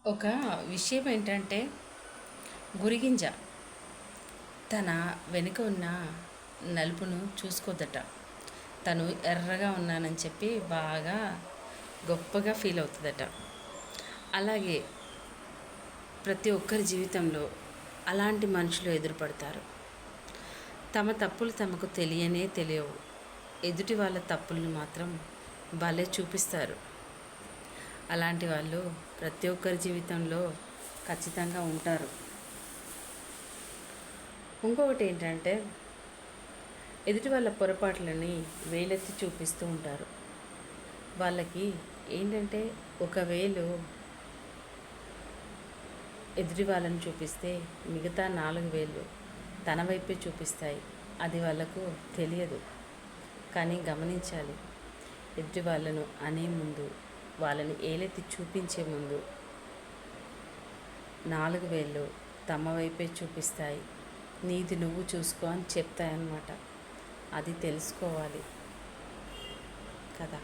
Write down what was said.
ఒక విషయం ఏంటంటే గురిగింజ తన వెనుక ఉన్న నలుపును చూసుకోదట. తను ఎర్రగా ఉన్నానని చెప్పి బాగా గొప్పగా ఫీల్ అవుతుందట. అలాగే ప్రతి ఒక్కరి జీవితంలో అలాంటి మనుషులు ఎదురుపడతారు. తమ తప్పులు తమకు తెలియవు. ఎదుటి వాళ్ళ తప్పులను మాత్రం భలే చూపిస్తారు. అలాంటి వాళ్ళు ప్రతి ఒక్కరి జీవితంలో ఖచ్చితంగా ఉంటారు. ఇంకొకటి ఏంటంటే ఎదుటి వాళ్ళ పొరపాట్లని వేలెత్తి చూపిస్తూ ఉంటారు. వాళ్ళకి ఏంటంటే ఒక వేలు ఎదుటి వాళ్ళని చూపిస్తే మిగతా 4 వేళ్ళు తన వైపే చూపిస్తాయి. అది వాళ్ళకు తెలియదు. కానీ గమనించాలి, ఎదుటి వాళ్ళను అనే ముందు, వాళ్ళని ఏలెత్తి చూపించే ముందు 4 వేళ్ళు తమ వైపే చూపిస్తాయి. నీది నువ్వు చూసుకో అని చెప్తాయన్నమాట. అది తెలుసుకోవాలి కదా.